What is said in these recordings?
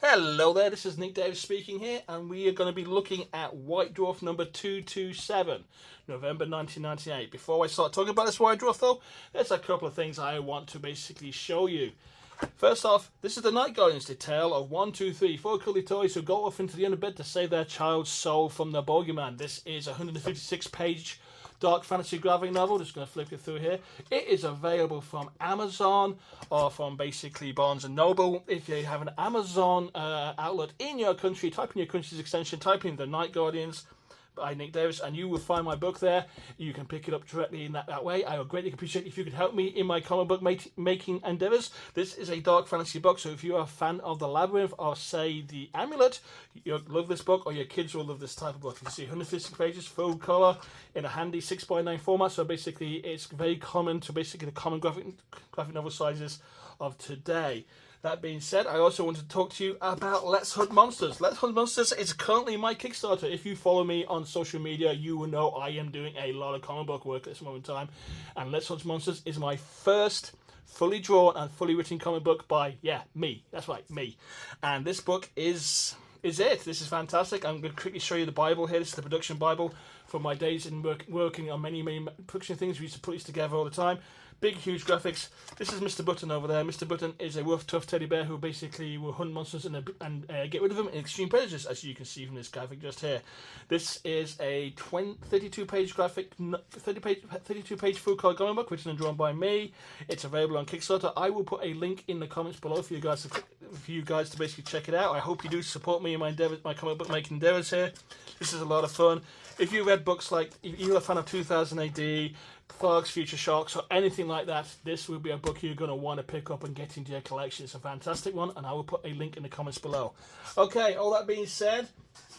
Hello there, this is Nick Davis speaking here, and we are going to be looking at White Dwarf number 227, November 1998. Before I start talking about this White Dwarf though, there's a couple of things I want to basically show you. First off, this is the Night Guardians, the tale of 4 cuddly toys who go off into the underbed to save their child's soul from the bogeyman. This is a 156-page dark fantasy graphic novel. Just going to flip it through here. It is available from Amazon or from basically Barnes & Noble. If you have an Amazon outlet in your country, type in your country's extension, type in The Night Guardians by Nick Davis, and you will find my book there. You can pick it up directly in that way. I would greatly appreciate if you could help me in my comic book making endeavours. This is a dark fantasy book, so if you are a fan of The Labyrinth or, say, The Amulet, you'll love this book, or your kids will love this type of book. You see 150 pages, full colour, in a handy 6x9 format, so basically it's very common to basically the common graphic novel sizes of today. That being said, I also want to talk to you about Let's Hunt Monsters. Let's Hunt Monsters is currently my Kickstarter. If you follow me on social media, you will know I am doing a lot of comic book work at this moment in time. And Let's Hunt Monsters is my first fully drawn and fully written comic book by, me. That's right, me. And this book is it. This is fantastic. I'm going to quickly show you the Bible here. This is the production Bible from my days in working on many production things. We used to put these together all the time. Big, huge graphics. This is Mr. Button over there. Mr. Button is a rough, tough teddy bear who basically will hunt monsters and get rid of them in extreme predators, as you can see from this graphic just here. This is a 32-page graphic, 32-page full-color comic book, written and drawn by me. It's available on Kickstarter. I will put a link in the comments below for you guys to basically check it out. I hope you do support me in my endeavors, my comic book making endeavors here. This is a lot of fun. If you read books like, if you're a fan of 2000 AD, Thugs, Future Shocks, or anything like that, this will be a book you're going to want to pick up and get into your collection. It's a fantastic one, and I will put a link in the comments below. Okay, all that being said,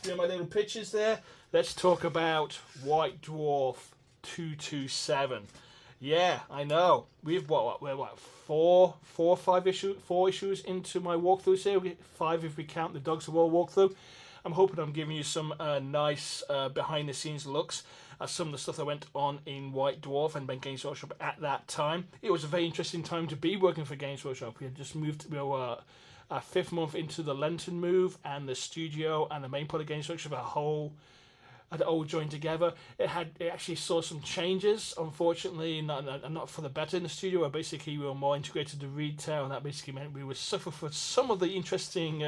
you know my little pictures there. Let's talk about White Dwarf 227. Yeah, I know. We're four issues into my walkthroughs here. 5 if we count the Dogs of War walkthrough. I'm hoping I'm giving you some nice behind-the-scenes looks at some of the stuff that went on in White Dwarf and Games Workshop at that time. It was a very interesting time to be working for Games Workshop. We had just moved, we were our 5th month into the Lenten move, and the studio and the main part of Games Workshop had all joined together. It actually saw some changes, unfortunately, not for the better in the studio, where basically we were more integrated to retail, and that basically meant we would suffer for some of the interesting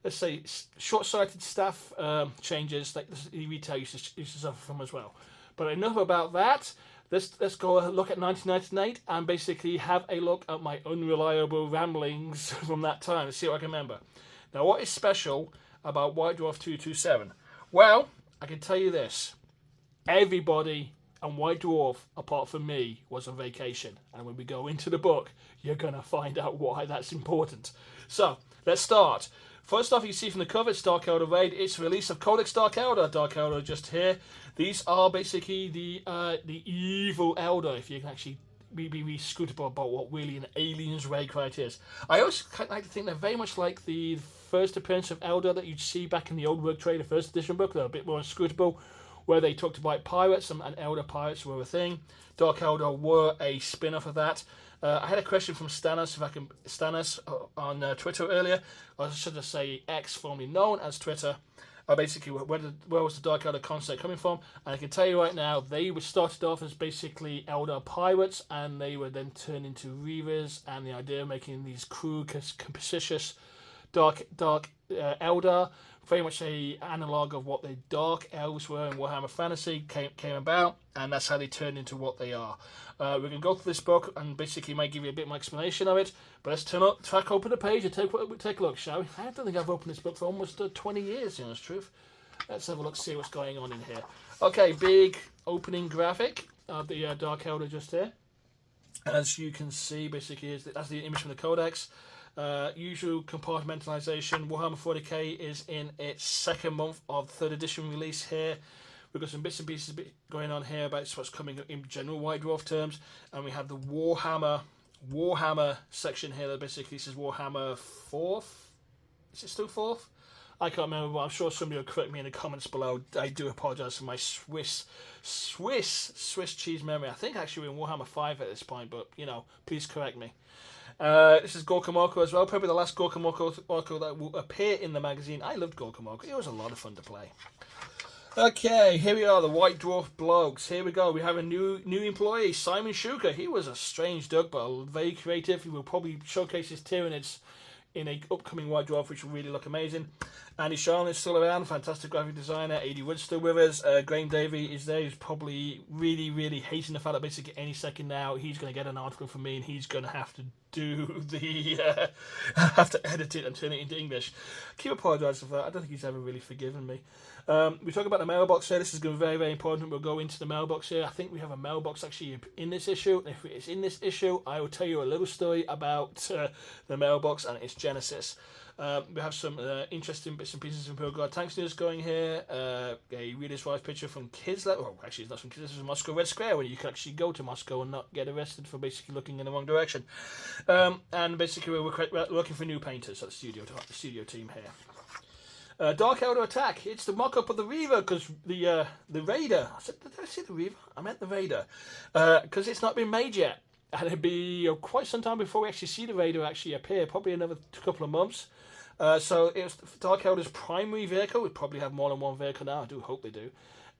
let's say, short-sighted staff changes that the retail used to suffer from as well. But enough about that. Let's go look at 1998 and basically have a look at my unreliable ramblings from that time. Let's see what I can remember. Now, what is special about White Dwarf 227? Well, I can tell you this. Everybody on White Dwarf, apart from me, was on vacation. And when we go into the book, you're going to find out why that's important. So, let's start. First off, you see from the cover, it's Dark Eldar Raid. It's a release of Codex Dark Eldar. Dark Eldar just here. These are basically the evil Eldar, if you can actually be scrutable about what really an alien's raid cry is. I also like to think they're very much like the first appearance of Eldar that you'd see back in the old Work Trader first edition book. They're a bit more inscrutable, where they talked about pirates and Eldar pirates were a thing. Dark Eldar were a spin-off of that. I had a question from Stannis, on Twitter earlier, or should I say X, formerly known as Twitter. Basically, where was the Dark Eldar concept coming from? And I can tell you right now, they were started off as basically Eldar pirates, and they were then turned into Reavers, and the idea of making these cruel, capricious Dark Eldar, very much a analogue of what the Dark Elves were in Warhammer Fantasy, came about, and that's how they turned into what they are. We're going to go through this book and basically might give you a bit more explanation of it, but let's crack open the page and take a look, shall we? I don't think I've opened this book for almost 20 years, in truth. Let's have a look, see what's going on in here. Okay, big opening graphic of the Dark Eldar just here. As you can see, basically, that's the image from the Codex. Usual compartmentalization. Warhammer 40k is in its 2nd month of 3rd edition release here. We've got some bits and pieces going on here about what's coming in general White Dwarf terms, and we have the Warhammer section here that basically says Warhammer 4th. Is it still 4th? I can't remember, but I'm sure somebody will correct me in the comments below. I do apologise for my Swiss cheese memory. I think actually we're in Warhammer 5 at this point, but, you know, please correct me. This is Gorkamoko as well, probably the last Gorkamoko that will appear in the magazine. I loved Gorkamoko, it was a lot of fun to play. Okay, here we are, the White Dwarf blogs. Here we go, we have a new employee, Simon Shuker. He was a strange duck, but very creative. He will probably showcase his Tyranids in an upcoming White Dwarf, which will really look amazing. Andy Sharman is still around, fantastic graphic designer. A.D. Wood's still with us. Graham Davey is there. He's probably really hating the fact that basically any second now he's going to get an article from me and he's going to have to do the have to edit it and turn it into English. I keep apologising for that. I don't think he's ever really forgiven me. We talk about the mailbox here. This is going to be very important. We'll go into the mailbox here. I think we have a mailbox actually in this issue. If it's in this issue, I will tell you a little story about the mailbox and its genesis. We have some interesting bits and pieces of Imperial Guard Tanks news going here. A Reader's Wife picture from Kislev. Well, actually, it's not from Kislev. This is Moscow Red Square, where you can actually go to Moscow and not get arrested for basically looking in the wrong direction. And basically, we're working for new painters at the studio team here. Dark Eldar Attack. It's the mock-up of the Reaver, because the Raider. Did I say the Reaver? I meant the Raider. Because it's not been made yet. And it'll be quite some time before we actually see the Raider actually appear. Probably another couple of months. So it's Dark Eldar's primary vehicle. We probably have more than one vehicle now. I do hope they do.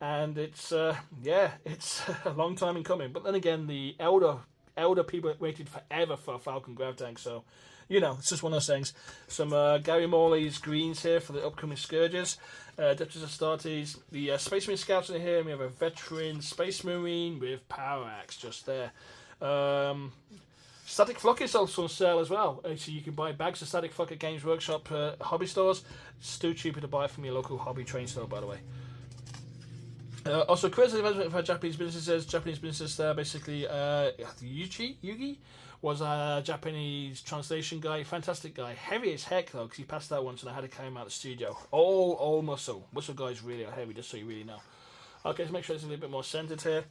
And it's, it's a long time in coming. But then again, the Elder people waited forever for a Falcon Grav tank. So, you know, it's just one of those things. Some Gary Morley's greens here for the upcoming Scourges. Deputies Astartes. The Space Marine Scouts in here. And we have a veteran Space Marine with Power Axe just there. Static Flock is also on sale as well. So you can buy bags of Static Flock at Games Workshop hobby stores. It's still cheaper to buy from your local hobby train store, by the way. Also, crazy development for Japanese businesses. Japanese businesses there, basically, Yugi was a Japanese translation guy. Fantastic guy. Heavy as heck, though, because he passed that once and I had to carry him out of the studio. All muscle. Muscle guys really are heavy, just so you really know. Okay, let's make sure it's a little bit more centered here.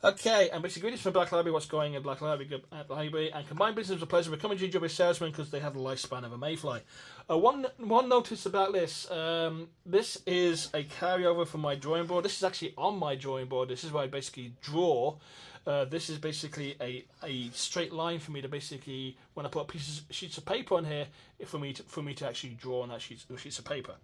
Okay, and basically greetings from Black Library, what's going in Black Library, and combined business with pleasure become a GW salesman because they have the lifespan of a mayfly. One notice about this, this is a carryover from my drawing board. This is actually on my drawing board. This is where I basically draw. This is basically a straight line for me to basically, when I put sheets of paper on here, for me to actually draw on that sheets of paper.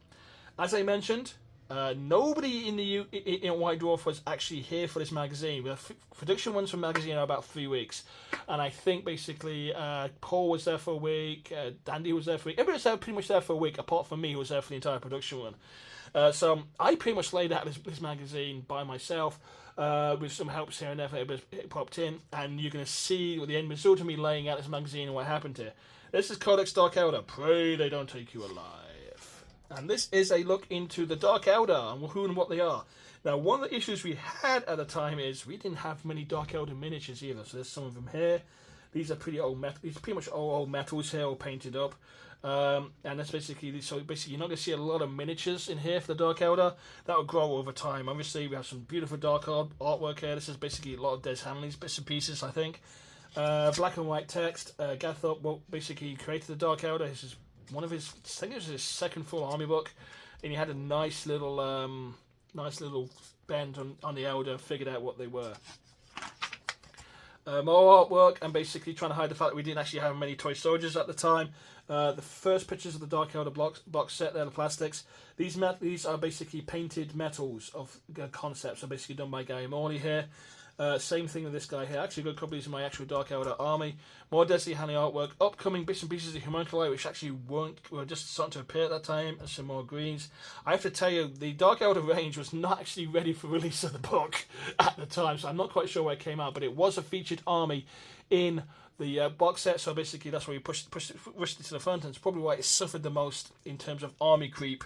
As I mentioned, nobody in White Dwarf was actually here for this magazine. The production ones for the magazine are about 3 weeks, and I think basically Paul was there for a week, Dandy was there for a week. Everybody was pretty much there for a week, apart from me, who was there for the entire production one. So I pretty much laid out this magazine by myself, with some helps here and there. It popped in, and you're going to see the end result of me laying out this magazine and what happened here. This is Codex Dark Eldar. Pray they don't take you alive. And this is a look into the Dark Eldar and who and what they are. Now, one of the issues we had at the time is we didn't have many Dark Eldar miniatures either. So there's some of them here. These are pretty old metal. These are pretty much old metals here, all painted up. And that's basically, so basically you're not going to see a lot of miniatures in here for the Dark Eldar. That will grow over time. Obviously, we have some beautiful Dark artwork here. This is basically a lot of Des Hanley's bits and pieces, I think. Black and white text. Gathop basically created the Dark Eldar. This is one of his, I think it was his second full army book, and he had a nice little bend on the Elder, figured out what they were. More artwork, and basically trying to hide the fact that we didn't actually have many toy soldiers at the time. The first pictures of the Dark Elder box set there, the plastics. These are basically painted metals of concepts, so basically done by Gary Morley here. Same thing with this guy here. Actually, got copies of my actual Dark Elder army. More Desi Hanley artwork. Upcoming bits and pieces of Homunculus, which actually were just starting to appear at that time, and some more greens. I have to tell you, the Dark Elder range was not actually ready for release of the book at the time, so I'm not quite sure where it came out, but it was a featured army in the box set, so basically that's why we pushed it to the front, and it's probably why it suffered the most in terms of army creep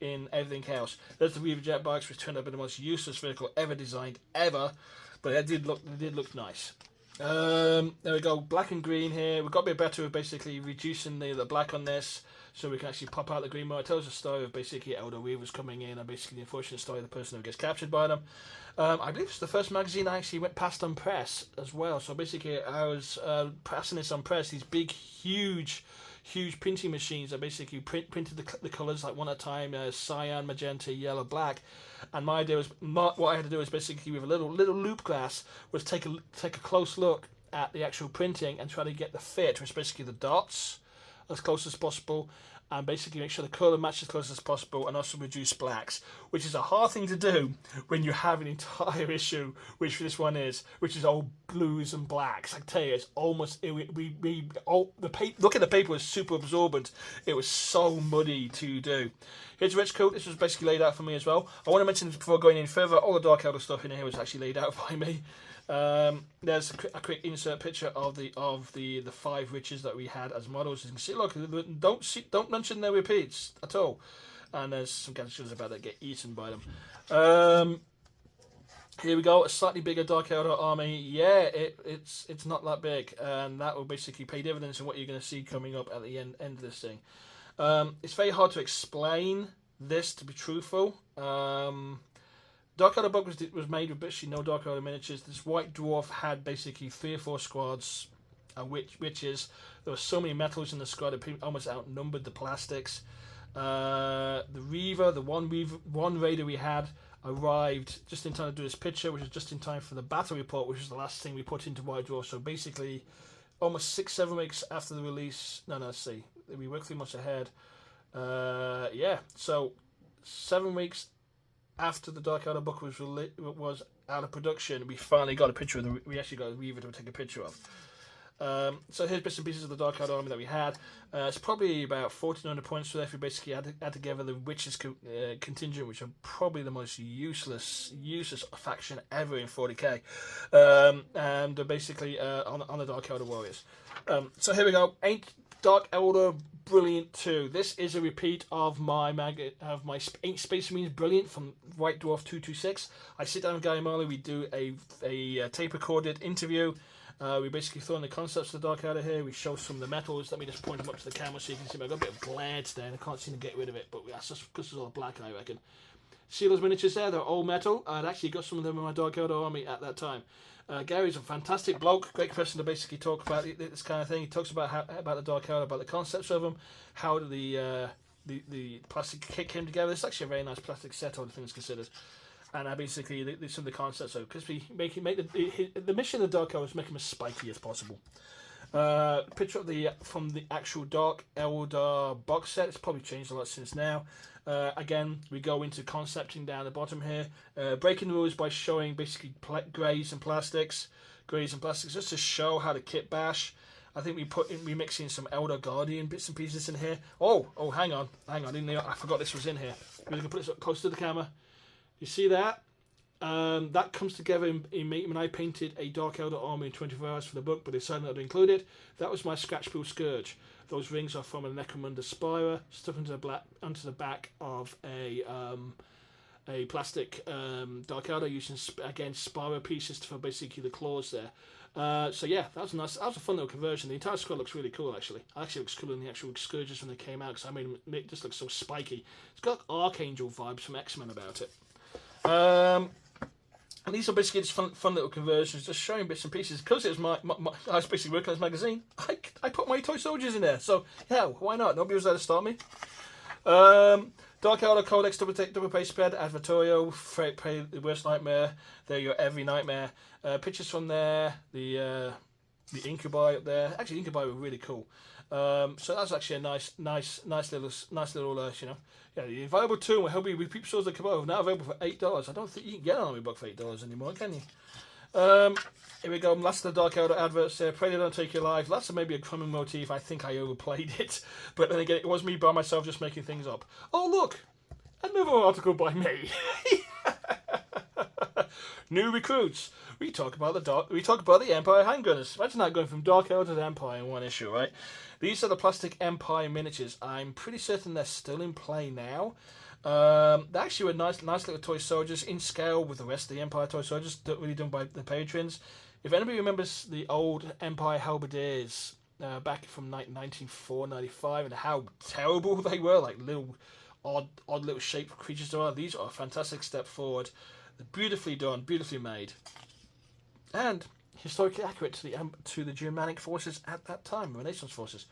in everything else. There's the Reaver jet bikes, which turned out to be the most useless vehicle ever designed, ever. But it did look nice. There we go, black and green here. We've got to be better with basically reducing the black on this, so we can actually pop out the green more. It tells a story of basically Elder Weavers coming in, and basically the unfortunate story of the person who gets captured by them. I believe it's the first magazine I actually went past on press as well. So basically I was passing this on press, these big, huge printing machines that basically printed the colours like one at a time, cyan, magenta, yellow, black. And my idea was, what I had to do was basically with a little loop glass was take a close look at the actual printing and try to get the fit, which is basically the dots, as close as possible, and basically make sure the colour matches as close as possible, and also reduce blacks, which is a hard thing to do when you have an entire issue, which this one is, which is all blues and blacks. I tell you, it's almost look at the paper, was super absorbent. It was so muddy to do. Here's Rich Coat. This was basically laid out for me as well. I want to mention before going any further, all the Dark Elder stuff in here was actually laid out by me. There's a quick insert picture of the 5 riches that we had as models. You can see, look, don't mention their repeats at all. And there's some gadgets about that get eaten by them. Here we go, a slightly bigger Dark Elder army. Yeah, it's not that big, and that will basically pay dividends in what you're going to see coming up at the end of this thing. It's very hard to explain this, to be truthful. Dark Elder book was made with basically no Dark Elder miniatures. This White Dwarf had basically 3 or 4 squads, witches. There were so many metals in the squad that almost outnumbered the plastics. The Reaver, the one raider we had, arrived just in time to do this picture, which was just in time for the battle report, which was the last thing we put into White Dwarf. So basically, almost 6-7 weeks after the release. No, let's see. We worked 3 months ahead. Yeah, so 7 weeks after the Dark Elder book was out of production, we finally got a picture of we actually got a Reaver to take a picture of. So here's bits and pieces of the Dark Elder army that we had. It's probably about 1,400 points for that if we basically add together the Witches contingent, which are probably the most useless faction ever in 40k, and basically on the Dark Elder Warriors. So here we go. Ain't Dark Elder Brilliant 2. This is a repeat of my Ain't Space Marines Brilliant from White Dwarf 226. I sit down with Gary Marley, we do a tape recorded interview. We basically throw in the concepts of the Dark Elder here. We show some of the metals. Let me just point them up to the camera so you can see. I've got a bit of glare today and I can't seem to get rid of it, but that's just because it's all black, I reckon. See those miniatures there? They're all metal. I'd actually got some of them in my Dark Elder army at that time. Gary's a fantastic bloke, great person to basically talk about this kind of thing. He talks about about the Dark Elder, about the concepts of them, how the plastic kit came together. It's actually a very nice plastic set, all the things considered. And basically, some of the concepts of, because we make the mission of the Dark Elder is make them as spiky as possible. Picture of from the actual Dark Elder box set. It's probably changed a lot since now. Again, we go into concepting down the bottom here, breaking the rules by showing basically greys and plastics, just to show how the kit bash. I think we mix in some Eldar Guardian bits and pieces in here. Oh, hang on, I forgot this was in here. We're going to put this up close to the camera. You see that? That comes together in when I painted a Dark Elder army in 24 hours for the book, but decided not to include it. That was my Scratch Pool Scourge. Those rings are from a Necromunda Spira, stuck into the back of a plastic Dark Elder, using again Spira pieces for basically the claws there. So yeah, that was nice. That was a fun little conversion. The entire squad looks really cool actually. Actually looks cooler than the actual Scourges when they came out, because I made them, it just looks so spiky. It's got Archangel vibes from X-Men about it. And these are basically just fun little conversions, just showing bits and pieces. Because it was I was basically working on this magazine, I put my toy soldiers in there. So, yeah, why not? Nobody was there to stop me. Dark Elder Codex double page spread, Advertorio, Pray the Worst Nightmare. There your Every Nightmare. Pictures from there, the Incubi up there. Actually, the Incubi were really cool. So that's actually a nice little you know. Yeah, the available tool will help you with Peep Swords that come over. Now available for $8. I don't think you can get an army book for $8 anymore, can you? Here we go. Last of the Dark Elder adverts there. Pray they don't take your life. That's maybe a common motif. I think I overplayed it. But then again, it was me by myself just making things up. Oh, look! Another article by me. New recruits. We talk about the Empire handgunners. Imagine that, going from Dark Elder to Empire in one issue, right? These are the plastic Empire miniatures. I'm pretty certain they're still in play now. They actually were nice little toy soldiers in scale with the rest of the Empire toy soldiers, really done by the patrons. If anybody remembers the old Empire halberdiers back from 1994, 95, and how terrible they were, like little odd little shaped creatures they are, these are a fantastic step forward. They're beautifully done, beautifully made, and historically accurate to the Germanic forces at that time, Renaissance forces.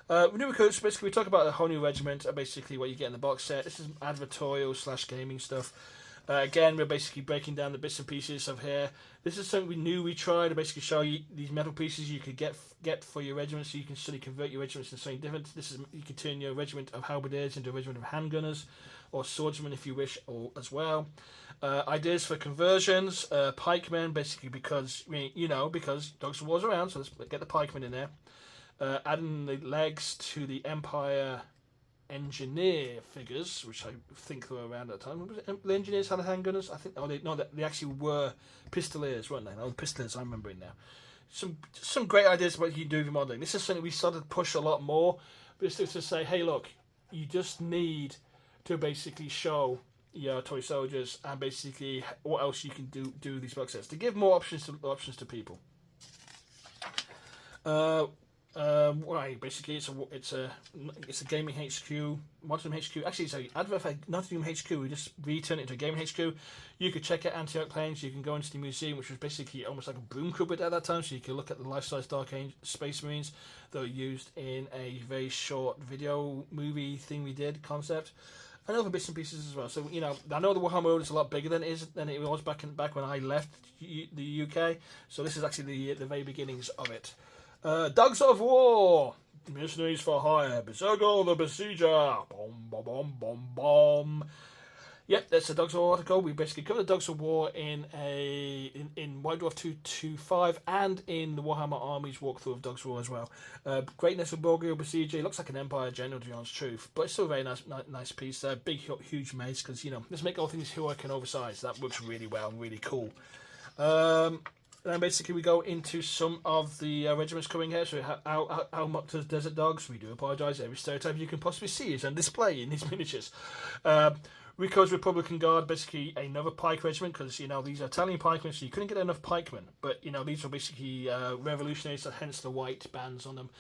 New recruits, basically we talk about the whole new regiment, basically what you get in the box set. This is advertorial / gaming stuff. Again, we're basically breaking down the bits and pieces of here. This is something we knew we tried to basically show you these metal pieces you could get for your regiment, so you can suddenly convert your regiments into something different. This is, you can turn your regiment of halberdiers into a regiment of handgunners, or swordsmen if you wish, or as well. Ideas for conversions, pikemen, basically because because Dogs of War's around, so let's get the pikemen in there. Adding the legs to the Empire engineer figures, which I think were around at the time. The engineers had handgunners. I think they actually were pistoliers, weren't they? No, the pistoliers, I'm remembering now. Some great ideas about what you can do with modelling. This is something we started to push a lot more, but it's to say, hey, look, you just need to basically show your toy soldiers and basically what else you can do these box sets to give more options to people. Right, basically it's a gaming HQ, Modern HQ. Actually, sorry, advert for Nottingham HQ. We just returned it into a gaming HQ. You could check out Antioch Planes. You can go into the museum, which was basically almost like a broom cupboard at that time, so you could look at the life-size Dark Space Marines that were used in a very short video movie thing we did concept, and other bits and pieces as well. So I know the Warhammer world is a lot bigger than it was back when I left the UK. So this is actually the very beginnings of it. Dogs of War, Mercenaries for Hire, Berserker the Besieger, bomb, bomb, bomb, bomb, bomb. Yep, that's a Dogs of War article. We basically covered the Dogs of War in White Dwarf 225 and in the Warhammer Armies walkthrough of Dogs of War as well. Greatness of Borgio Besieger, looks like an Empire General to be honest, truth, but it's still a very nice piece. Big, huge mace, because let's make all things heroic and oversized. That works really well and really cool. Then basically we go into some of the regiments coming here. So how much does Desert Dogs? We do apologise. Every stereotype you can possibly see is on display in these miniatures. Rico's Republican Guard, basically another pike regiment, because these are Italian pikemen, so you couldn't get enough pikemen. But these were basically revolutionaries, so hence the white bands on them.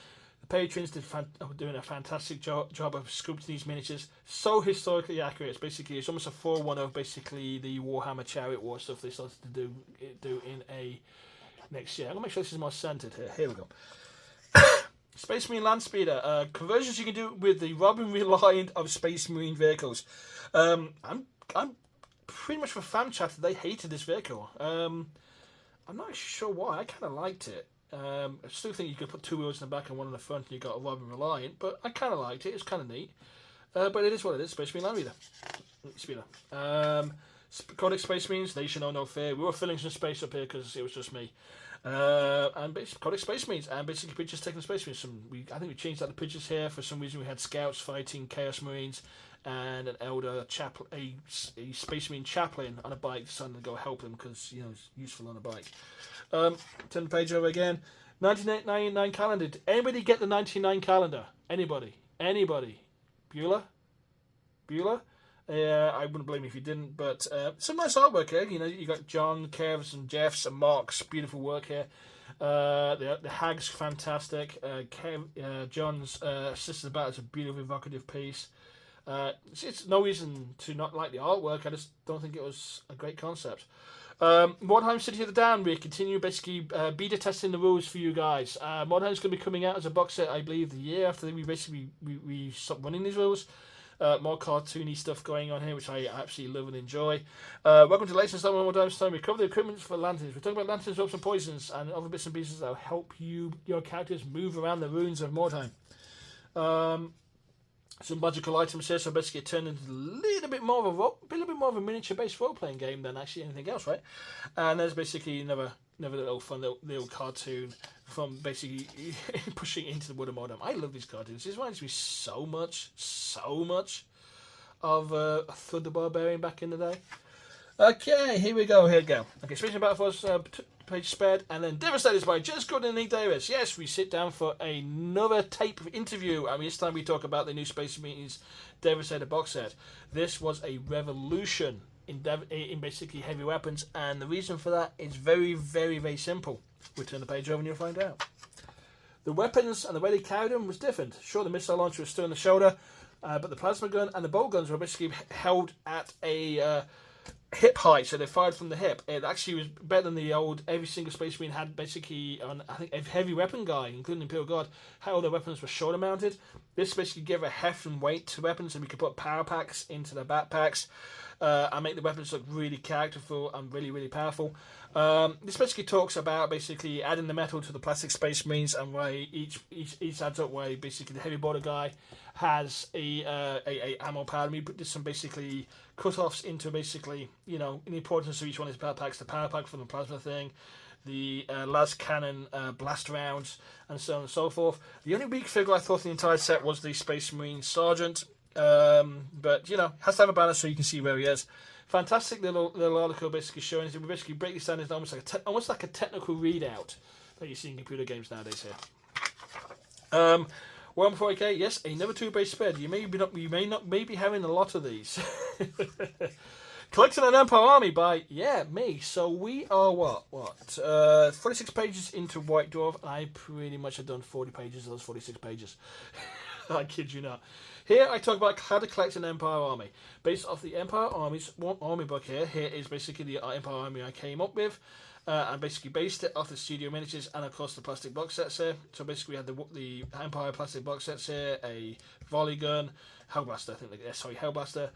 The patrons are doing a fantastic job of sculpting these miniatures. So historically accurate. It's almost a forerunner of basically the Warhammer Chariot War stuff they started to do in a next year. I'm gonna make sure this is more centered here. Here we go. Space Marine Land Speeder. Conversions you can do with the Robin Reliant of Space Marine vehicles. I'm pretty much for fan chat that they hated this vehicle. I'm not sure why. I kind of liked it. I still think you could put two wheels in the back and one in the front and you got a Robin Reliant, but I kind of liked it. It's kind of neat. But it is what it is. Space Marine Land Speeder. Codex Space Marines, they should know no fear. We were filling some space up here because it was just me. And Codex Space Marines, and basically pictures taking Space Marines. I think we changed out the pictures here. For some reason we had Scouts fighting Chaos Marines and an Eldar a Space Marine chaplain on a bike deciding to go help them because it's useful on a bike. Turn the page over again. 1999 calendar. Did anybody get the 99 calendar? Anybody? Bueller? I wouldn't blame you if you didn't, but some nice artwork here. You got John, Kev's, and Jeff's, and Mark's beautiful work here. The Hag's fantastic. John's Sisters Battle is a beautiful, evocative piece. It's no reason to not like the artwork. I just don't think it was a great concept. Mordheim City of the Damned, we continue basically beta testing the rules for you guys. Mordheim's going to be coming out as a box set, I believe, the year after we stop running these rules. More cartoony stuff going on here, which I absolutely love and enjoy. Welcome to the latest installment of Mordheim's Time. We cover the equipment for lanterns. We're talking about lanterns, ropes, and poisons, and other bits and pieces that will help your characters move around the ruins of Mordheim. Some magical items here, so basically it turned into a little bit more of a miniature-based role-playing game than actually anything else, right? And there's basically another little fun little cartoon from basically pushing into the wood of Mordheim. I love these cartoons. This reminds me so much of Thud the Barbarian back in the day. Okay, here we go. Okay, Space Battle Force page spared, and then Devastators by Just Good and Nick Davis. Yes, we sit down for another tape interview, and this time we talk about the new Space Marines Devastator box set. This was a revolution in basically heavy weapons, and the reason for that is very, very, very simple. We'll turn the page over and you'll find out. The weapons and the way they carried them was different. Sure, the missile launcher was still on the shoulder, but the plasma gun and the bolt guns were basically held at a hip height, so they fired from the hip. It actually was better than the old. Every single Space Marine had basically, I think, a heavy weapon guy, including Imperial Guard. How all their weapons were shoulder mounted. This basically gave a heft and weight to weapons, and we could put power packs into their backpacks and make the weapons look really characterful and really, really powerful. This basically talks about basically adding the metal to the plastic Space Marines, and why each adds up. Why basically the heavy border guy has a ammo pad, and we put some basically cut-offs into basically, you know, the importance of each one of these power packs, the power pack from the plasma thing, the las cannon blast rounds, and so on and so forth. The only weak figure I thought in the entire set was the Space Marine Sergeant, but you know, has to have a banner so you can see where he is. Fantastic little article basically showing us. We basically break this down into almost like a technical readout that you see in computer games nowadays here. 140k, yes, another 2-base spread. You may be having a lot of these. Collecting an Empire Army by me. So we are what 46 pages into White Dwarf, and I pretty much have done 40 pages of those 46 pages. I kid you not. Here I talk about how to collect an Empire Army based off the Empire Armies army book. Here is basically the Empire Army I came up with. And basically based it off the studio miniatures and of course the plastic box sets here. So basically we had the Empire plastic box sets here, a volley gun, Hellblaster, Hellblaster,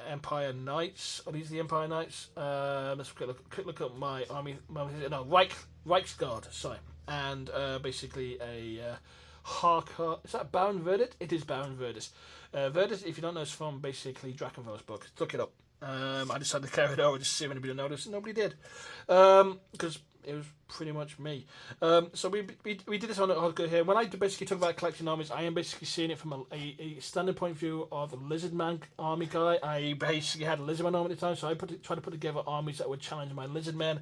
Empire Knights. Are these the Empire Knights? Let's quick look at my army. Reichsguard. Sorry, and basically a Harker. Is that Baron Verdit? It is Baron Verdit. Verdit, if you don't know, is from basically Drakenvel's book. Look it up. I decided to carry it over just to see if anybody noticed. Nobody did, because it was pretty much me. So we did this on article here. When I basically talk about collecting armies, I am basically seeing it from a standard point of view of a Lizardman army guy. I basically had a Lizardman army at the time, so I tried to put together armies that would challenge my Lizardmen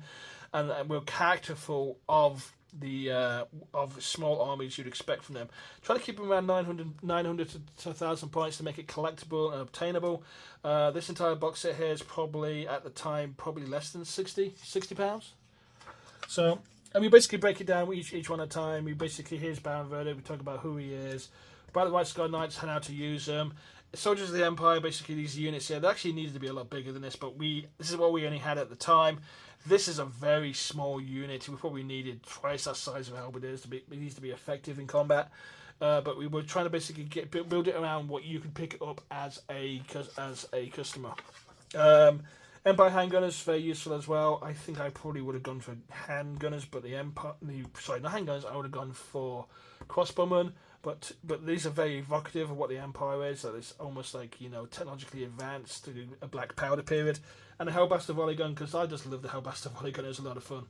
and were characterful of the of small armies you'd expect from them. Try to keep them around 900 to 1,000 points to make it collectible and obtainable. This entire box set here is probably, at the time, probably less than £60. So, and we basically break it down each one at a time. We basically, here's Baron Verdi, we talk about who he is, about the White Scar Knights and how to use them. Soldiers of the Empire, basically these units here, they actually needed to be a lot bigger than this, but this is what we only had at the time. This is a very small unit. We probably needed twice that size of halberdiers it needs to be effective in combat. But we were trying to basically build it around what you could pick up as a customer. Empire handgunners, very useful as well. I think I probably would have gone for handgunners, but not handgunners. I would have gone for crossbowmen. But these are very evocative of what the Empire is. So it's almost like, you know, technologically advanced to a black powder period. And a Hellblaster volley gun, because I just love the Hellblaster volley gun. It was a lot of fun.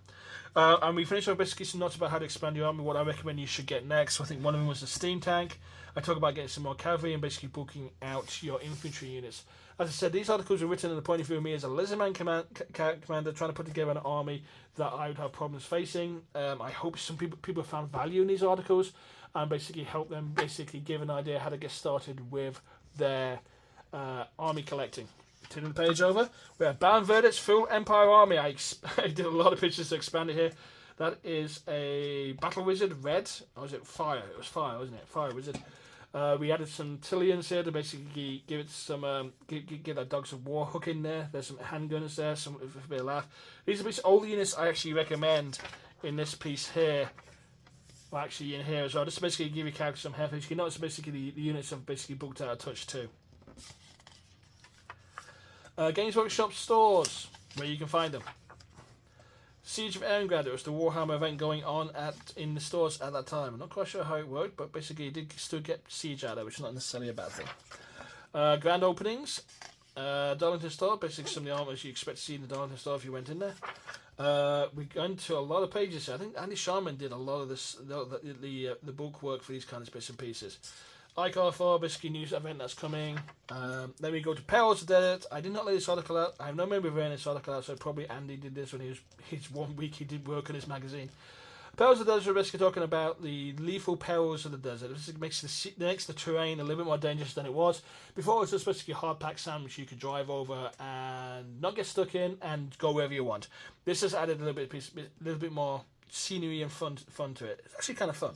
And we finished off basically some notes about how to expand your army, what I recommend you should get next. So I think one of them was the steam tank. I talk about getting some more cavalry and basically bulking out your infantry units. As I said, these articles were written in the point of view of me as a Lizardman commander trying to put together an army that I would have problems facing. I hope some people found value in these articles and basically help them basically give an idea how to get started with their army collecting. Turn the page over. We have Baron Verdit's full Empire army. I did a lot of pictures to expand it here. That is a Battle Wizard red. Or was it fire? It was fire, wasn't it? Fire Wizard. We added some Tillians here to basically give it some give that Dogs of War hook in there. There's some handgunners there, some a bit of laugh. These are all the units I actually recommend in this piece here. Well, actually in here as well. Just to basically give you characters some heft. You can notice basically the units have basically bulked out a touch too. Games Workshop stores, where you can find them. Siege of Erengrad, it was the Warhammer event going on in the stores at that time. I'm not quite sure how it worked, but basically you did still get Siege out there, which is not necessarily a bad thing. Grand openings, Darlington store, basically some of the armors you expect to see in the Darlington store if you went in there. We got into a lot of pages. I think Andy Sharman did a lot of this, the bulk work for these kinds of bits and pieces. ICAR4, basically news event that's coming. Then we go to Perils of the Desert. I did not lay this article out. I have no memory of laying this article out, so probably Andy did this when his 1 week he did work on his magazine. Perils of the Desert, we're basically talking about the lethal perils of the desert. This makes the terrain a little bit more dangerous than it was. Before, it was just basically a hard packed sand which you could drive over and not get stuck in and go wherever you want. This has added a little bit more scenery and fun to it. It's actually kind of fun.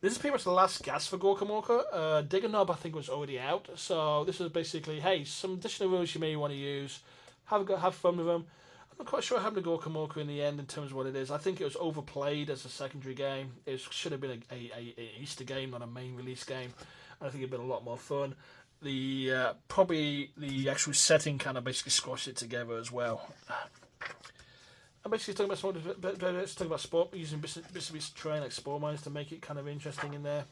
This is pretty much the last gas for Gorkamorka. Digger Knob, I think, was already out. So this is basically, hey, some additional rules you may want to use. Have fun with them. I'm not quite sure what happened to Gorkamorka in the end in terms of what it is. I think it was overplayed as a secondary game. It should have been a Easter game, not a main release game. And I think it'd been a lot more fun. The probably the actual setting kind of basically squashed it together as well. I'm basically talking about sport, using bits of terrain like spore mines to make it kind of interesting in there.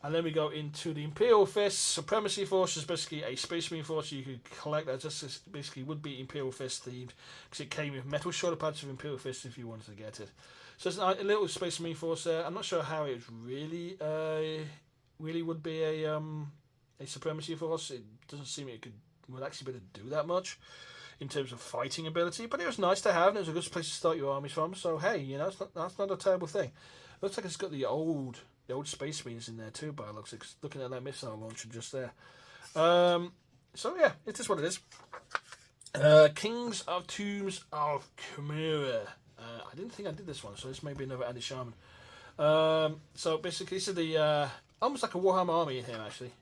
And then we go into the Imperial Fist. Supremacy Force is basically a Space Marine force you could collect that just basically would be Imperial Fist themed, because it came with metal shoulder pads of Imperial Fist if you wanted to get it. So it's a little Space Marine force there. I'm not sure how it really would be a Supremacy Force. It doesn't seem it would actually be able to do that much in terms of fighting ability, but it was nice to have, and it was a good place to start your armies from. So hey, that's not a terrible thing. Looks like it's got the old Space Marines in there too, by looks like, looking at that missile launcher just there. So yeah, it is what it is. Kings of Tombs of Chimera. I didn't think I did this one, so this may be another Andy Sharman. So basically, this is the almost like a Warhammer army in here actually.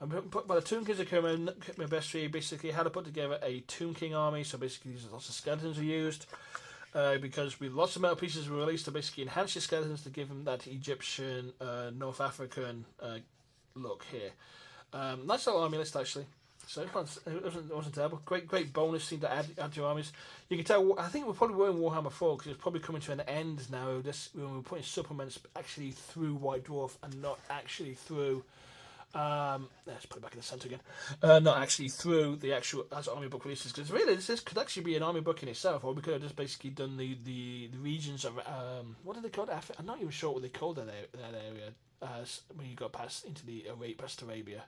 By the Tomb Kings of Chimera best tree, basically how to put together a Tomb King army. So basically, lots of skeletons are used. Because with lots of metal pieces were released to basically enhance your skeletons to give them that Egyptian, North African look here. Nice little army list actually. So it wasn't terrible. Great bonus thing to add to your armies. You can tell. I think we're probably in Warhammer 4 because it's probably coming to an end now. When we're putting supplements actually through White Dwarf and not actually through. Let's put it back in the centre again. Not actually through the actual as army book releases, because really this could actually be an army book in itself, or we could have just basically done the regions of what do they call it? I'm not even sure what they call that area when you got past into the past Arabia.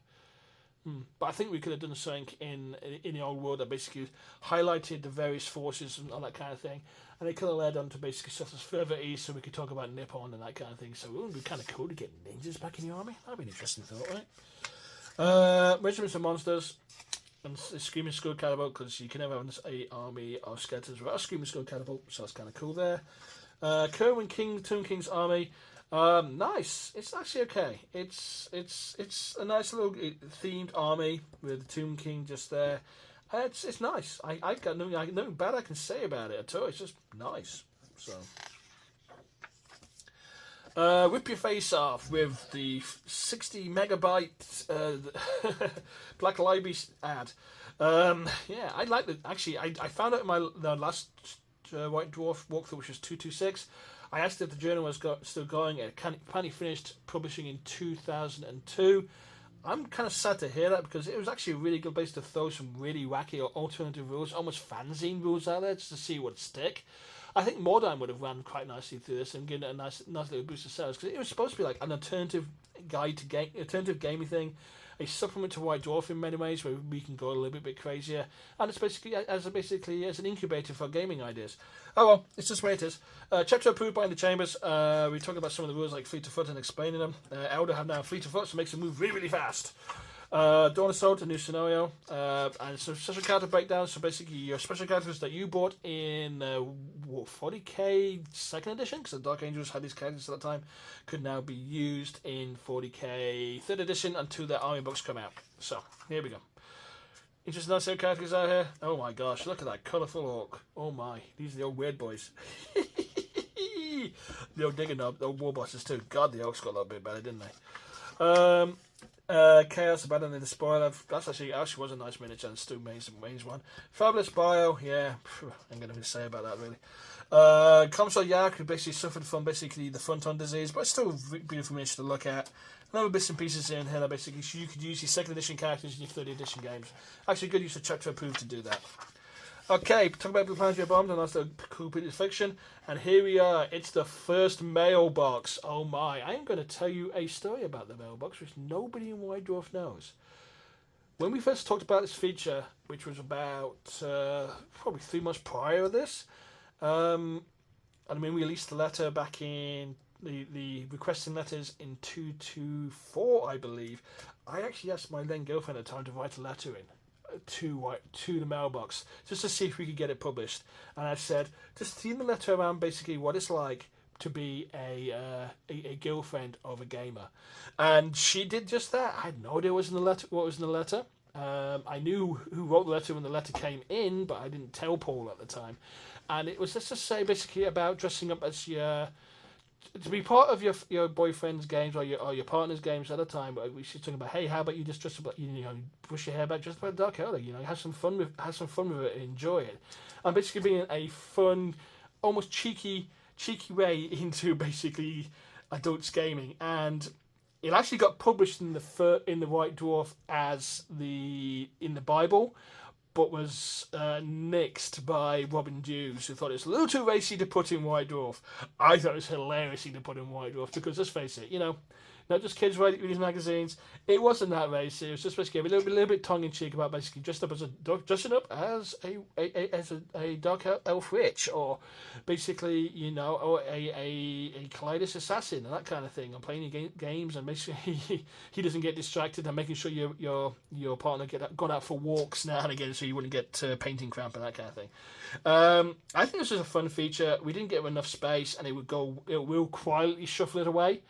But I think we could have done something in the old world that basically highlighted the various forces and all that kind of thing, and it could have led on to basically stuff that's further east, so we could talk about Nippon and that kind of thing. So it would be kind of cool to get ninjas back in the army. That'd be an interesting thought, right? Regiments of Monstas and Screaming Skull Catapult, because you can never have an army of skeletons without a Screaming Skull Catapult, so that's kind of cool there. Kerwin Tomb King's army. Nice. It's actually okay. It's a nice little themed army with the Tomb King just there. It's nice. I got nothing bad I can say about it at all. It's just nice. So rip your face off with the 60 megabyte Black Library ad. Yeah, I like the. Actually, I found out in the last White Dwarf walkthrough, which was 226. I asked if the journal was still going. It apparently finished publishing in 2002. I'm kind of sad to hear that, because it was actually a really good place to throw some really wacky or alternative rules, almost fanzine rules out there, just to see what would stick. I think Mordheim would have run quite nicely through this and given it a nice little boost of sales, because it was supposed to be like an alternative guide to game, alternative gaming thing, a supplement to White Dwarf in many ways, where we can go a little bit crazier, and it's basically as an incubator for gaming ideas. Oh well, it's just the way it is. Chapter approved by the Chambers. We talked about some of the rules like fleet of foot and explaining them. Eldar have now fleet of foot, so it makes them move really fast. Dawn Assault, a new scenario, and some special character breakdowns. So basically, your special characters that you bought in 40k second edition, because the Dark Angels had these characters at the time, could now be used in 40k third edition until their army books come out. So here we go. Interesting nice characters out here. Oh my gosh, look at that colourful orc. Oh my, these are the old weird boys. The old Digger Knob, the old war bosses too. God, the orcs got a little bit better, didn't they? Chaos, Abandoning the Spoiler. That's actually was a nice miniature, and Stu Main's one. Fabulous Bio, yeah, I'm going to say about that really. Comsol Yak, who basically suffered from basically the Fronton disease, but it's still a beautiful miniature to look at. Another bits and pieces in here that basically you could use your second edition characters in your third edition games. Actually, good use of chapter approved to do that. Okay, talk about Blue Planetary Bombs, and that's the cool bit of fiction. And here we are. It's the first mailbox. Oh my! I am going to tell you a story about the mailbox, which nobody in White Dwarf knows. When we first talked about this feature, which was about probably 3 months prior to this, we released the letter back in the requesting letters in 224, I believe. I actually asked my then girlfriend at the time to write a letter in to the mailbox just to see if we could get it published, and I said just theme the letter around basically what it's like to be a girlfriend of a gamer, and she did just that. I had no idea what was in the letter. I knew who wrote the letter when the letter came in, but I didn't tell Paul at the time. And it was just to say basically about dressing up as to be part of your boyfriend's games or your partner's games at a time. We should talk about, hey, how about you just dress up like, brush your hair back, just like Dark Elder, have some fun with it, enjoy it, and basically being a fun, almost cheeky way into basically adults gaming. And it actually got published in the White Dwarf as in the Bible, but was nixed by Robin Hughes, who thought it was a little too racy to put in White Dwarf. I thought it was hilarious to put in White Dwarf because, let's face it, not just kids reading these magazines. It wasn't that racy. It was just basically a little bit tongue in cheek about basically dressing up as a dark elf witch, or basically or a Kaleidus assassin and that kind of thing, and playing your games and basically he doesn't get distracted, and making sure your partner got out for walks now and again so you wouldn't get painting cramp and that kind of thing. I think this was a fun feature. We didn't get enough space, and it will quietly shuffle it away.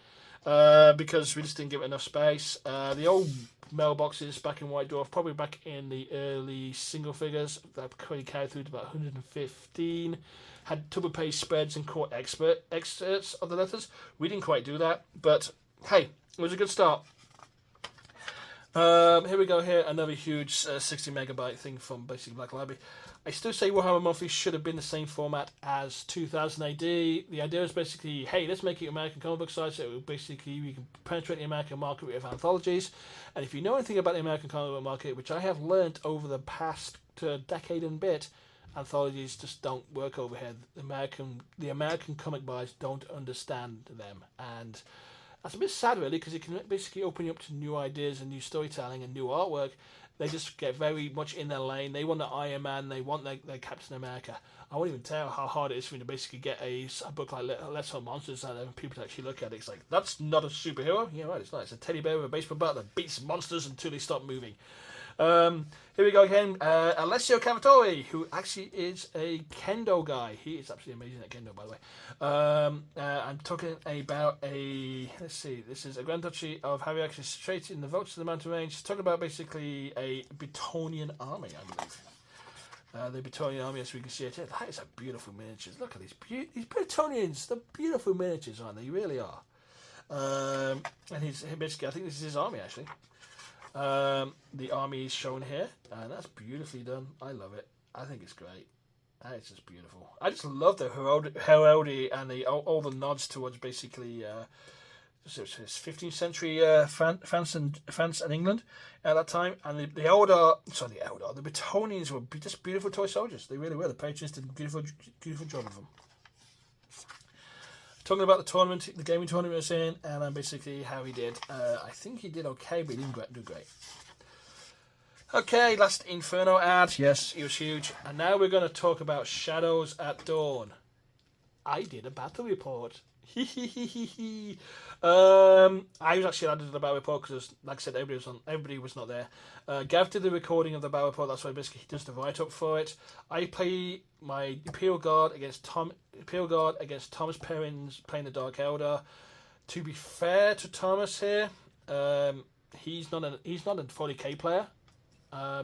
Because we just didn't give it enough space. The old mailboxes back in White Dwarf, probably back in the early single figures, that probably carried through to about 115, had double page spreads and caught excerpts of the letters. We didn't quite do that, but hey, it was a good start. Here we go. Here, another huge 60 megabyte thing from basically Black Library. I still say Warhammer Monthly should have been the same format as 2000 AD. The idea is basically, hey, let's make it American comic book site, so basically we can penetrate the American market with anthologies. And if you know anything about the American comic book market, which I have learnt over the past decade and bit, anthologies just don't work over here. The American comic buyers don't understand them, and that's a bit sad really, because it can basically open you up to new ideas and new storytelling and new artwork. They just get very much in their lane. They want the Iron Man. They want their Captain America. I won't even tell how hard it is for me to basically get a book like Let's Hunt Monsters out there and people to actually look at it. It's like, that's not a superhero. Yeah, right, it's not. It's a teddy bear with a baseball bat that beats monsters until they stop moving. Here we go again. Alessio Cavatori, who actually is a kendo guy. He is absolutely amazing at kendo, by the way. I'm talking about let's see, this is a Grand Duchy of Havia, actually straight in the votes to the mountain range. It's talking about basically a Bretonnian army, I believe. The Bretonnian army, as we can see it here. That is a beautiful miniatures. Look at these Bretonnians. They're beautiful miniatures, aren't they? They really are. And he's basically, I think this is his army, actually. The army is shown here, and that's beautifully done. I love it. I think it's great. It's just beautiful. I just love the heraldry and all the nods towards basically 15th century France and England at that time. And the Bretonnians were just beautiful toy soldiers. They really were. The patrons did a beautiful job of them. Talking about the tournament, the gaming tournament we were saying, and basically how he did. I think he did okay, but he didn't do great. Okay, last Inferno ad. Yes, he was huge. And now we're going to talk about Shadows at Dawn. I did a battle report. I was actually added to the battle report because, like I said, everybody was not there. Gav did the recording of the battle report. That's why basically he does the write-up for it. I play my Imperial Guard against Thomas Perrins playing the Dark Elder. To be fair to Thomas here, he's not a 40k player.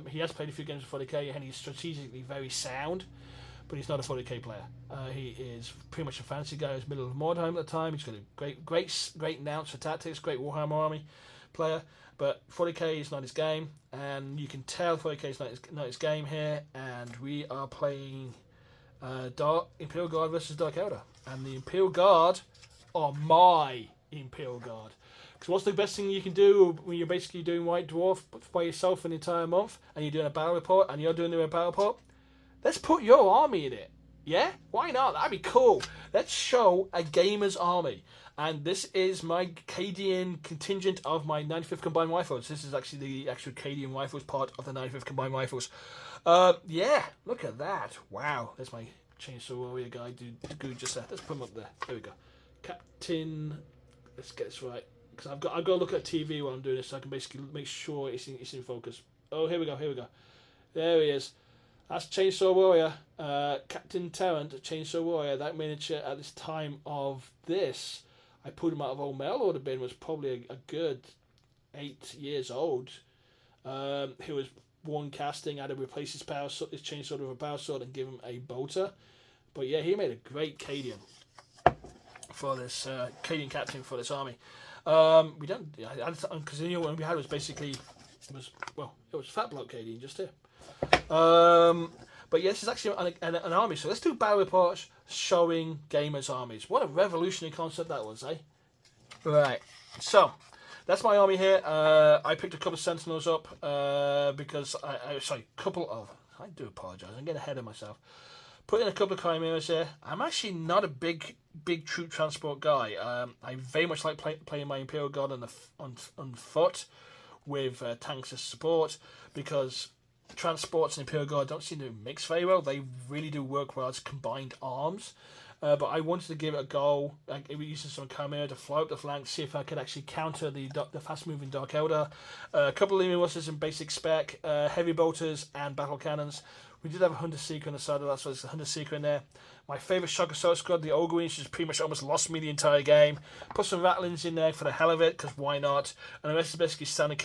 He has played a few games with 40k and he's strategically very sound, but he's not a 40k player. He is pretty much a fantasy guy who's middle of Mordheim at the time. He's got a great nous for tactics, great Warhammer army player, but 40k is not his game, and you can tell 40k is not his game here. And we are playing Imperial Guard versus Dark Elder, and the Imperial Guard are my Imperial Guard. Because what's the best thing you can do when you're basically doing White Dwarf by yourself an entire month, and you're doing a battle report, and you're doing a battle report? Let's put your army in it. Yeah? Why not? That'd be cool. Let's show a gamer's army. And this is my Cadian contingent of my 95th Combined Rifles. This is actually the actual Cadian Rifles part of the 95th Combined Rifles. Yeah, look at that. Wow. There's my Chainsaw Warrior guy. Dude, just there. Let's put him up there. There we go. Captain. Let's get this right. Because I've got to look at TV while I'm doing this, so I can basically make sure it's in focus. Oh, here we go. There he is. That's Chainsaw Warrior, Captain Tarrant, Chainsaw Warrior. That miniature at this time of this, I pulled him out of old mail order bin, was probably a good 8 years old. He was one casting. I had to replace his chainsaw with a power sword and give him a bolter. But yeah, he made a great Cadian for this Cadian captain for this army. We don't, because the one we had was basically it was Fat Bloke Cadian just here. But yes, it's actually an army. So let's do battle reports showing gamers' armies. What a revolutionary concept that was, eh? Right. So that's my army here. I picked a couple of Sentinels up because I do apologise. I'm getting ahead of myself. Put in a couple of Chimeras here. I'm actually not a big troop transport guy. I very much like playing my Imperial Guard on foot with tanks as support, because transports and Imperial Guard don't seem to mix very well. They really do work well as combined arms. But I wanted to give it a go, using some Chimera to fly up the flank, see if I could actually counter the fast-moving Dark Eldar. A couple of Leman Russes in basic spec, heavy bolters, and battle cannons. We did have a Hunter Seeker on the side of that, so there's a Hunter Seeker in there. My favourite Shock Assault Squad, the Ogre Wings, just pretty much almost lost me the entire game. Put some Rattlings in there for the hell of it, because why not? And the rest is basically standard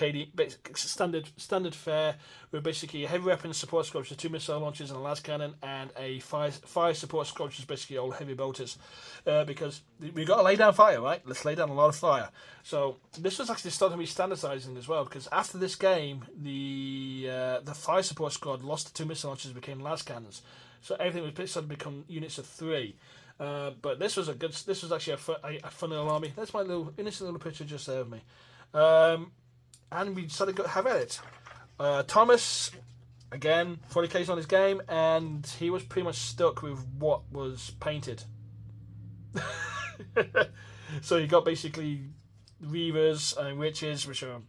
fare, with basically a heavy weapons support squad, which is 2 missile launchers and a las cannon, and a fire support squad, which is basically all heavy bolters. Because we've got to lay down fire, right? Let's lay down a lot of fire. So this was actually starting to be standardising as well, because after this game, the fire support squad lost the 2 missile launchers and became las cannons. So everything was started to become units of 3. But this was actually a fun little army. That's my innocent little picture just there of me. And we decided to have at it. Thomas, again, 40k's on his game, and he was pretty much stuck with what was painted. So you got basically Reavers and Witches, which were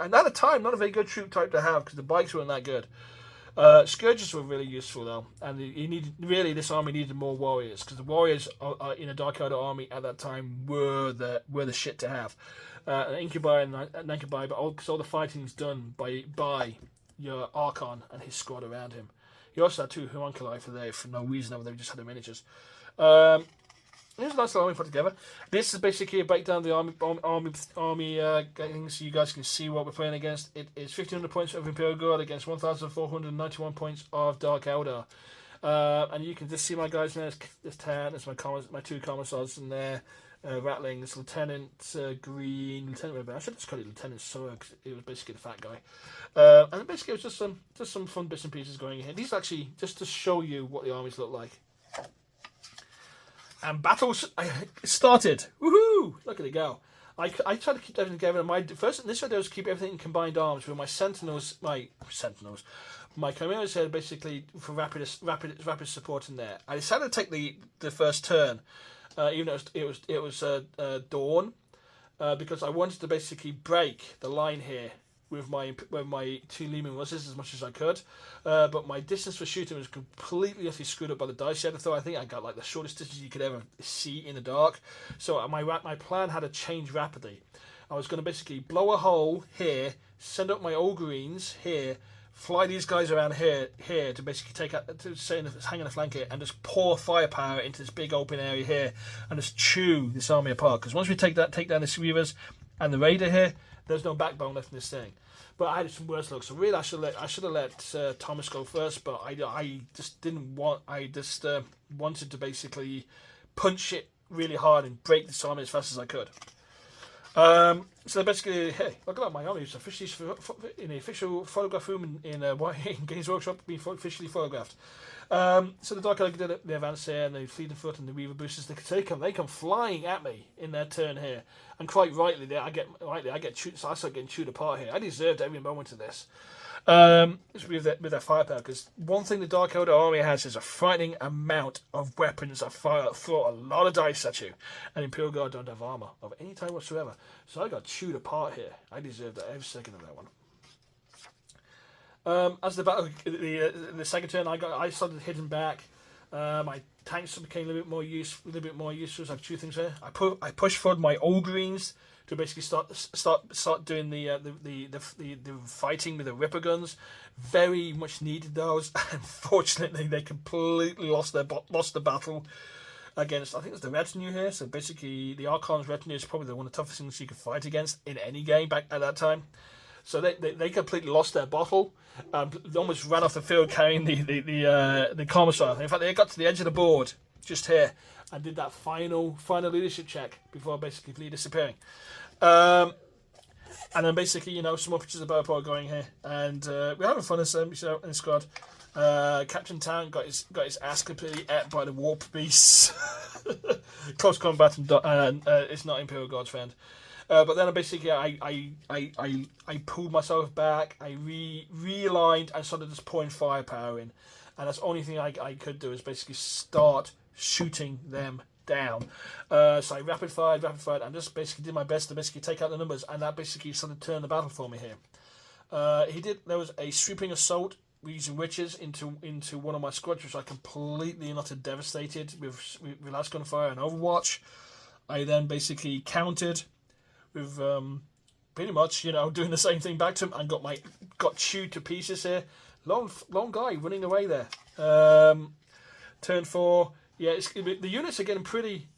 and at the time not a very good troop type to have, because the bikes weren't that good. Scourges were really useful though, and this army needed more warriors, because the warriors in a Dark Eldar army at that time were the shit to have. An Incubi and an Incubi, but all the fighting's done by your Archon and his squad around him. He also had 2 Homunculi for no reason other than they just had the miniatures. It was a nice little army put together. This is basically a breakdown of the army things, so you guys can see what we're playing against. It is 1,500 points of Imperial Guard against 1,491 points of Dark Eldar. And you can just see my guys there. There's 10, there's my 2 Commissars in there. Rattlings, Lieutenant Green, Lieutenant Red. I should just call it Lieutenant Sora, because it was basically the fat guy. And basically it was just some fun bits and pieces going in here. These are actually just to show you what the armies look like. And battles started. Woohoo! Look at it go. I tried to keep everything together. My first initial idea was to keep everything in combined arms with my Sentinels. My Chimeras here basically for rapid support in there. I decided to take the first turn, even though it was dawn, because I wanted to basically break the line here with my 2 Leman Russes as much as I could, but my distance for shooting was completely utterly screwed up by the dice editor. I think I got like the shortest distance you could ever see in the dark. So my plan had to change rapidly. I was going to basically blow a hole here, send up my Ogreens here, fly these guys around here to basically hang on the flank here, and just pour firepower into this big open area here, and just chew this army apart. Because once we take down the Reavers and the Raider here, there's no backbone left in this thing. But I had some worse luck, so really I should have let Thomas go first, but I just didn't want. I just wanted to basically punch it really hard and break this army as fast as I could. So basically, hey, look at that! My army is officially in the official photograph room in Games Workshop, being officially photographed. So the Dark Eldar did the advance here, and the Fleeting Foot and the Reaver boosters. They come flying at me in their turn here, and quite rightly, I get chewed. So I start getting chewed apart here. I deserved every moment of this. With their firepower, because one thing the Dark Eldar army has is a frightening amount of weapons that throw a lot of dice at you, and Imperial Guard don't have armor of any type whatsoever. So I got chewed apart here. I deserved every second of that one. As the battle, the second turn, I started hitting back. My tanks became a little bit more useful. I have 2 things here. I pushed forward my Ogreens to basically start doing the fighting with the Ripper guns. Very much needed those. Unfortunately, they completely lost the battle against, I think it's the retinue here. So basically, the Archon's retinue is probably one of the toughest things you could fight against in any game back at that time. So they completely lost their bottle. They almost ran off the field carrying the commissar. In fact, they got to the edge of the board just here and did that final leadership check before basically disappearing. And then basically, some more pictures of Battle going here, and we're having fun in the squad. Captain Town got his ass completely ate by the warp beasts. Close combat, and it's not Imperial Guard's friend. But then basically I pulled myself back, I realigned and started just pouring firepower in. And that's the only thing I could do is basically start shooting them down. So I rapid fired and just basically did my best to basically take out the numbers, and that basically sort of turned the battle for me here. There was a sweeping assault using witches into one of my squads, which I completely and utterly devastated with last gunfire and Overwatch. I then basically countered with pretty much doing the same thing back to him, and got chewed to pieces here. Long guy running away there. Turn 4. Yeah, the units are getting pretty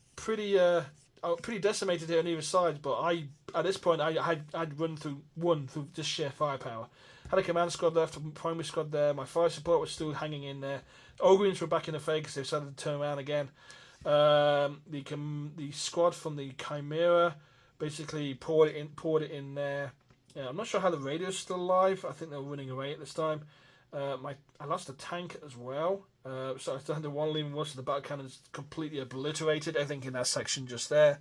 decimated here on either side. But at this point I'd run through just sheer firepower. Had a command squad left, a primary squad there. My fire support was still hanging in there. Ogreens were back in the fray because they decided to turn around again. The squad from the Chimera basically poured it in there. I'm not sure how the radio's still alive. I think they were running away at this time. I lost a tank as well. So I still had the one leaving most of the battle cannons completely obliterated. I think in that section just there.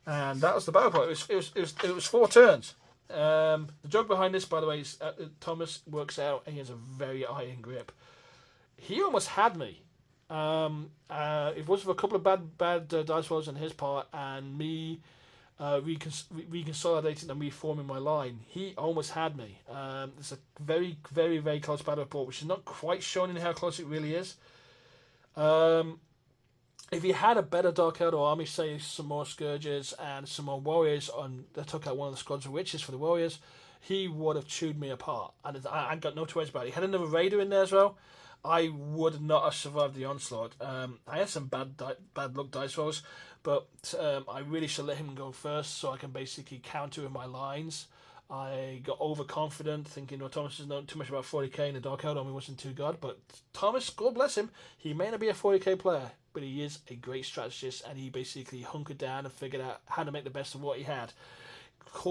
And that was the battle point. It was 4 turns. The joke behind this, by the way, is Thomas works out and he has a very iron grip. He almost had me. It was for a couple of bad dice rolls on his part, and me reconsolidating and reforming my line. He almost had me. It's a very, very, very close battle report, which is not quite shown in how close it really is. If he had a better Dark Eldar army, say some more Scourges and some more Warriors, that took out one of the squads of Witches for the Warriors, he would have chewed me apart. And I got no two ways about it. He had another Raider in there as well. I would not have survived the onslaught. I had some bad luck dice rolls, but I really should let him go first so I can basically counter with my lines. I got overconfident, thinking, Thomas has known too much about 40k and the Dark Eldar army wasn't too good. But Thomas, God bless him, he may not be a 40k player, but he is a great strategist, and he basically hunkered down and figured out how to make the best of what he had,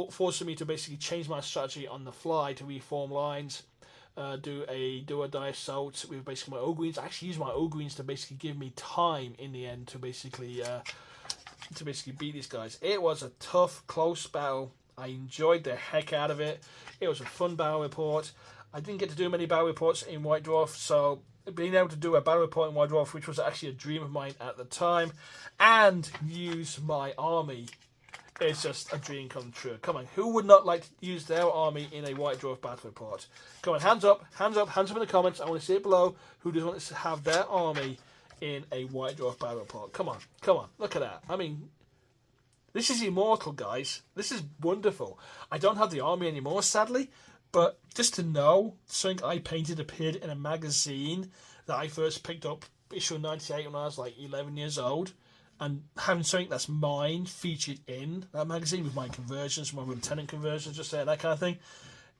forcing me to basically change my strategy on the fly to reform lines. Do a die assault with basically my Ogreens. I actually use my Ogreens to basically give me time in the end to basically beat these guys. It was a tough, close battle. I enjoyed the heck out of it. It was a fun battle report. I didn't get to do many battle reports in White Dwarf, so being able to do a battle report in White Dwarf, which was actually a dream of mine at the time, and use my army, it's just a dream come true. Come on, who would not like to use their army in a White Dwarf battle report? Come on, hands up in the comments. I want to see it below. Who does want to have their army in a White Dwarf battle report? Come on, look at that. I mean, this is immortal, guys. This is wonderful. I don't have the army anymore, sadly, but just to know something I painted appeared in a magazine that I first picked up, issue 98, when I was like 11 years old, and having something that's mine featured in that magazine with my conversions, my lieutenant conversions, just saying that kind of thing,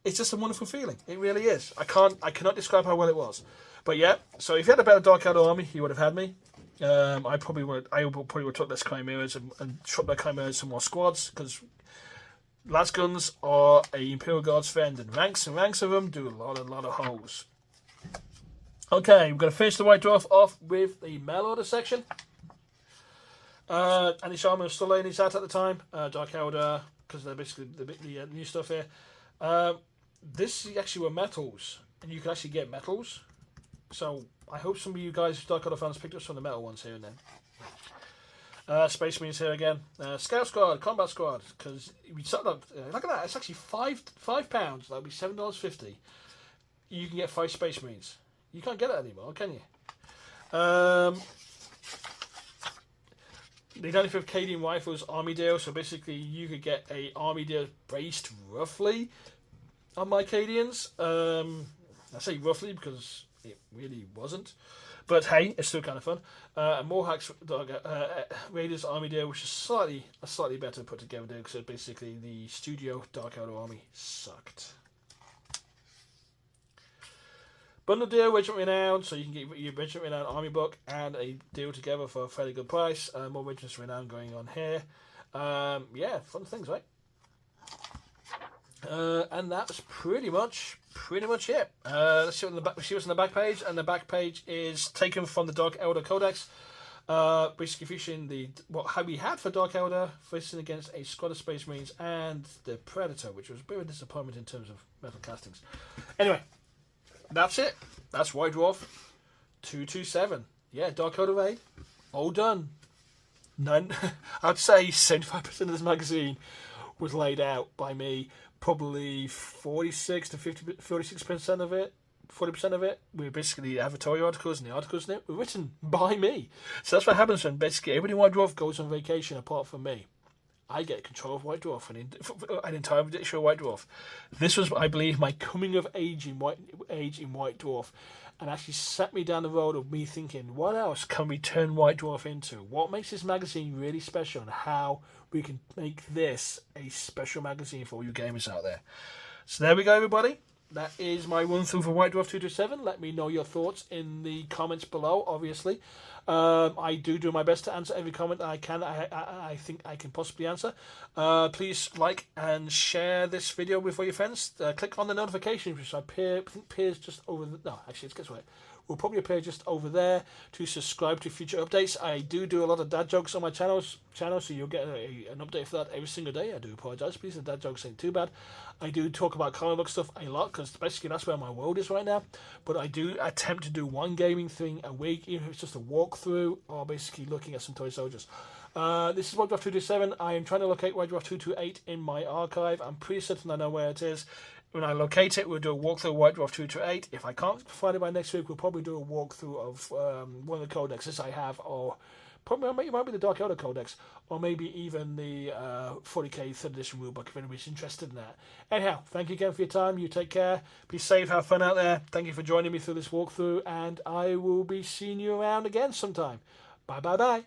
it's just a wonderful feeling. It really is. I cannot describe how well it was. But yeah, so if you had a better Dark Eldar army, he would have had me. I probably would have took less Chimeras and shot their Chimeras some more squads, because las guns are a Imperial Guard's friend, and ranks of them do a lot of holes. Okay, we're going to finish the White Dwarf off with the mail order section. And his armor was still laying his out at the time. Dark Eldar, because they're basically the new stuff here. This actually were metals, and you can actually get metals. So I hope some of you guys, Dark Eldar fans, picked up some of the metal ones here and then. Space Marines here again. Scout Squad, Combat Squad, because we set up. Look at that! It's actually £5. That'll be $7.50. You can get 5 Space Marines. You can't get it anymore, can you? They don't have Cadian Rifles Army Deal, so basically you could get a Army Deal based roughly on my Cadians. I say roughly because it really wasn't. But hey, it's still kind of fun. And Morhack's Raiders Army Deal, which is slightly better put together deal, because basically the studio Dark Elder Army sucked. Bundle deal, Regiment Renown, so you can get your Regiment Renown army book and a deal together for a fairly good price. More Regiments Renown going on here. Yeah, fun things, right? And that's pretty much it. Let's see what's on the back page. And the back page is taken from the Dark Elder Codex. Basically featuring how we had for Dark Elder, facing against a squad of Space Marines and the Predator, which was a bit of a disappointment in terms of metal castings. Anyway, that's it. That's White Dwarf 227. Yeah, Dark Elder raid. All done. None. I'd say 75% of this magazine was laid out by me. Probably 46% of it, 40% of it, were basically advertorial articles, and the articles in it were written by me. So that's what happens when basically everybody in White Dwarf goes on vacation apart from me. I get control of White Dwarf, an entire edition of White Dwarf. This was, I believe, my coming of age in White Dwarf, and actually set me down the road of me thinking, what else can we turn White Dwarf into? What makes this magazine really special, and how we can make this a special magazine for all you gamers out there. So there we go, everybody. That is my run through for White Dwarf 227. Let me know your thoughts in the comments below, obviously. I do my best to answer every comment I can. I think I can possibly answer. Please like and share this video with all your friends. Click on the notifications, which appears just over the... No, actually, it gets right. Will probably appear just over there to subscribe to future updates. I do a lot of dad jokes on my channel, so you'll get an update for that every single day. I do apologise, please. The dad jokes ain't too bad. I do talk about comic book stuff a lot, because basically that's where my world is right now. But I do attempt to do one gaming thing a week, even if it's just a walkthrough or basically looking at some toy soldiers. This is White Dwarf 227. I am trying to locate White Dwarf 228 in my archive. I'm pretty certain I know where it is. When I locate it, we'll do a walkthrough of White Dwarf 228. If I can't find it by next week, we'll probably do a walkthrough of one of the codexes I have, or probably it might be the Dark Elder Codex, or maybe even the 40k 3rd edition rulebook, if anybody's interested in that. Anyhow, thank you again for your time. You take care. Be safe. Have fun out there. Thank you for joining me through this walkthrough, and I will be seeing you around again sometime. Bye, bye, bye.